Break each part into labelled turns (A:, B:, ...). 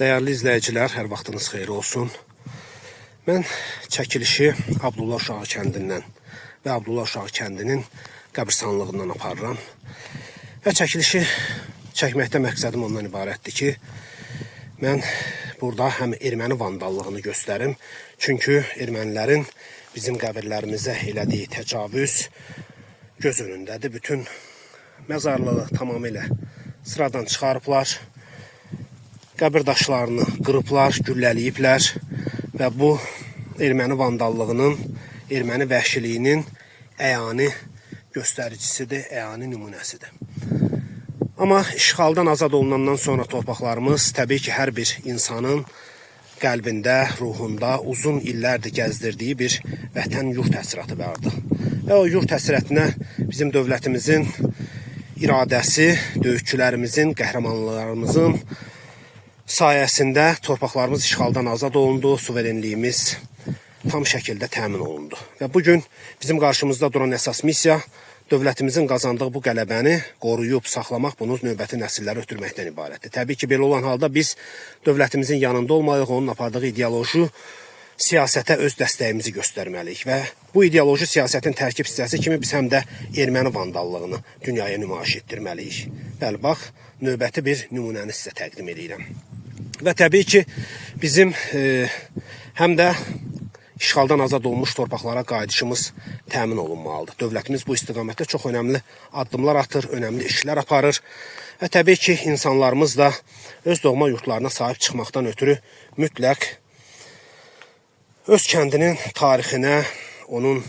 A: Değerli izləyicilər, hər vaxtınız xeyir olsun. Mən çəkilişi Abdullah Uşağı kəndindən və Abdullah Uşağı kəndinin qəbirstanlığından aparıram. Və çəkilişi çəkməkdə məqsədim ondan ibarətdir ki, mən burada həm erməni vandallığını göstərim. Çünki ermənilərin bizim qəbirlərimizə elədiyi təcavüz göz önündədir. Bütün məzarlığı tamamilə sıradan çıxarıblar. Qəbir daşlarını qırıblar, gülləliyiblər və bu erməni vandallığının, erməni vəhşiliyinin əyani göstəricisidir, əyani nümunəsidir. Amma işğaldan azad olunandan sonra torpaqlarımız təbii ki, hər bir insanın qəlbində, ruhunda uzun illərdir gəzdirdiyi bir vətən yurt həsrəti vardı. Və o yurt həsrətinə bizim dövlətimizin iradəsi, döyüşçülərimizin, qəhrəmanlarımızın sayəsində torpaqlarımız işğaldan azad olundu, suverenliyimiz tam şəkildə təmin olundu. Və bugün bizim qarşımızda duran əsas missiya dövlətimizin qazandığı bu qələbəni qoruyub, saxlamaq, bunu növbəti nəsillərə ötürməkdən ibarətdir. Təbii ki, belə olan halda biz dövlətimizin yanında olmalıyıq, onun apardığı ideoloji siyasətə öz dəstəyimizi göstərməliyik və bu ideoloji siyasətin tərkib hissəsi kimi biz həm də erməni vandallığını dünyaya nümayiş etdirməliyik. Bəli, bax, növbəti bir nümunəni sizə təqdim edirəm. Və təbii ki, bizim həm də işğaldan azad olmuş torpaqlara qayıdışımız təmin olunmalıdır. Dövlətimiz bu istiqamətdə çox önəmli addımlar atır, önəmli işlər aparır. Və təbii ki, insanlarımız da öz doğma yurtlarına sahib çıxmaqdan ötürü mütləq öz kəndinin tarixinə, onun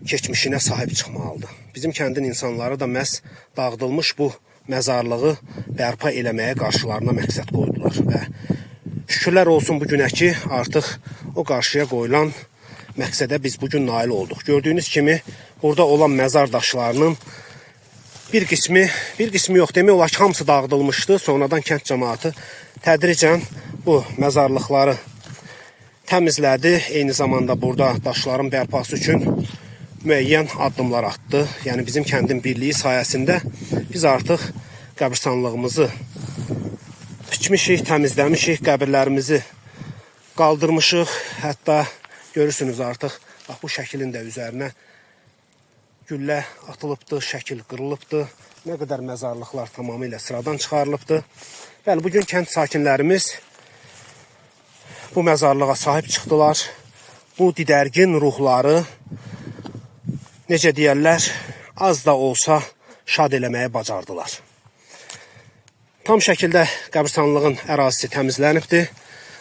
A: keçmişinə sahib çıxmalıdır. Bizim kəndin insanları da məhz dağıdılmış bu məzarlığı bərpa eləməyə qarşılarına məqsəd qoydular. Və şükürlər olsun bu günə ki, artıq o qarşıya qoyulan məqsədə biz bugün nail olduq. Gördüyünüz kimi, burada olan məzar daşlarının bir qismi yox, demək olar ki, hamısı dağıdılmışdı. Sonradan kənd cəmaatı tədricən bu məzarlıqları təmizlədi. Eyni zamanda burada daşların bərpası üçün müəyyən addımlar atdı. Yəni bizim kəndin birliyi sayəsində biz artıq qəbirstanlığımızı biçmişik, təmizləmişik, qəbirlərimizi qaldırmışıq. Hətta görürsünüz artıq bax, bu şəklin də üzərinə güllə atılıbdı, şəkil qırılıbdı. Nə qədər məzarlıqlar tamamilə sıradan çıxarılıbdı. Bəli, bugün kənd sakinlərimiz bu məzarlığa sahib çıxdılar. Bu didərgin ruhları, necə deyərlər, az da olsa şad eləməyə bacardılar. Tam şəkildə qəbirstanlığın ərazisi təmizlənibdir.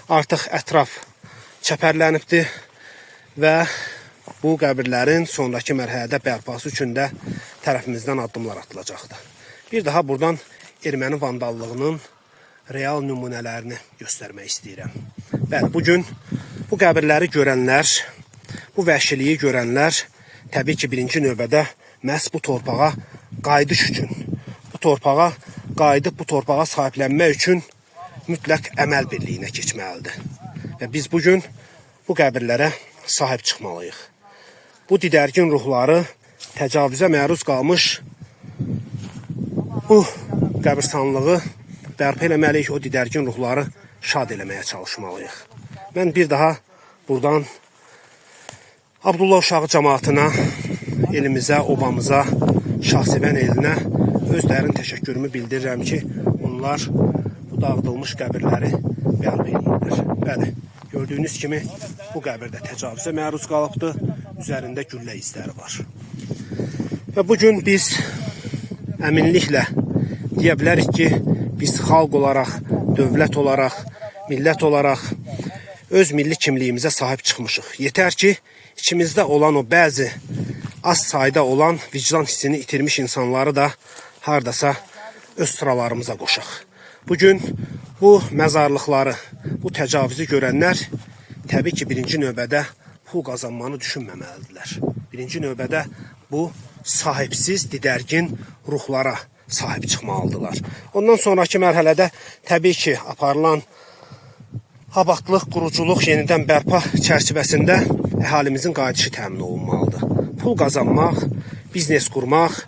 A: Artıq ətraf çəpərlənibdir və bu qəbirlərin sonraki mərhələdə bərpası üçün də tərəfimizdən addımlar atılacaqdır. Bir daha buradan erməni vandallığının real nümunələrini göstərmək istəyirəm. Bəli, bugün bu qəbirləri görənlər, bu vəhşiliyi görənlər təbii ki, birinci növbədə məhz bu torpağa qayıdış üçün, bu torpağa qayıdıb bu torpağa sahiblənmək üçün mütləq əməl birliyinə keçməlidir. Və biz bugün bu qəbirlərə sahib çıxmalıyıq. Bu didərgin ruhları təcavüzə məruz qalmış bu qəbirstanlığı bərpa eləməliyik, o didərgin ruhları şad eləməyə çalışmalıyıq. Mən bir daha buradan Abdullah Uşağı cəmaatına, elimizə, obamıza, şahsevən elinə öz dərin təşəkkürümü bildirirəm ki, onlar bu dağıdılmış qəbirləri bərpa edirlər. Bəli, gördüyünüz kimi bu qəbir də təcavüzə məruz qalıbdır, üzərində güllə izləri var. Və bugün biz əminliklə deyə bilərik ki, biz xalq olaraq, dövlət olaraq, millət olaraq öz milli kimliyimizə sahib çıxmışıq. Yetər ki, içimizdə olan o bəzi az sayda olan vicdan hissini itirmiş insanları da hardasa öz sıralarımıza qoşaq. Bugün bu məzarlıqları, bu təcavüzü görənlər təbii ki, birinci növbədə pul qazanmanı düşünməməlidirlər. Birinci növbədə bu sahibsiz, didərgin ruhlara sahib çıxmalıdırlar. Ondan sonraki mərhələdə təbii ki, aparılan abadlıq, quruculuq, yenidən bərpa çərçivəsində əhalimizin qayıdışı təmin olunmalıdır. Pul qazanmaq, biznes qurmaq,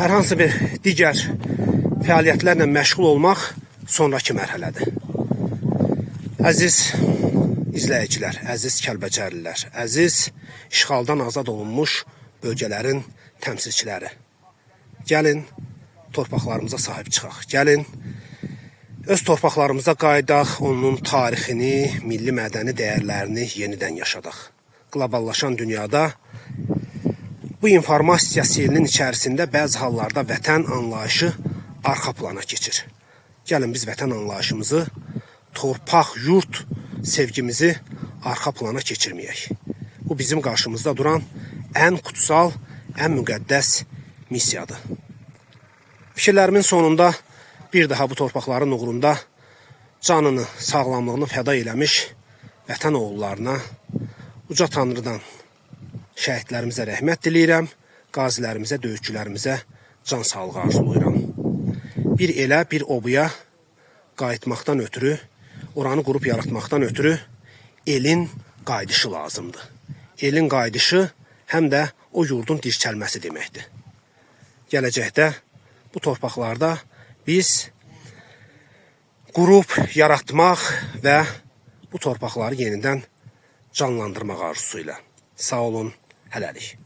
A: hər hansı bir digər fəaliyyətlərlə məşğul olmaq sonraki mərhələdir. Əziz izləyicilər, əziz Kəlbəcərlilər, əziz işğaldan azad olunmuş bölgələrin təmsilçiləri. Gəlin, torpaqlarımıza sahib çıxaq. Gəlin, öz torpaqlarımıza qayıdaq, onun tarixini, milli mədəni dəyərlərini yenidən yaşadaq. Qloballaşan dünyada bu informasiya selinin içərisində bəzi hallarda vətən anlayışı arxa plana keçir. Gəlin, biz vətən anlayışımızı, torpaq, yurt sevgimizi arxa plana keçirməyək. Bu bizim qarşımızda duran ən kutsal, ən müqəddəs missiyadır. Fikirlərimin sonunda bir daha bu torpaqların uğrunda canını, sağlamlığını fəda eləmiş vətən oğullarına, uca Tanrıdan şəhidlərimizə rəhmət diləyirəm, qazilərimizə, döyüşçülərimizə can sağlığı arzulayıram. Bir elə, bir obuya qayıtmaqdan ötürü, oranı qurub yaratmaqdan ötürü elin qayıdışı lazımdır. Elin qayıdışı həm də o yurdun dirçəlməsi deməkdir. Gələcəkdə bu torpaqlarda biz qurub yaratmaq və bu torpaqları yenidən canlandırmaq arzusuyla. Sağ olun, hələlik.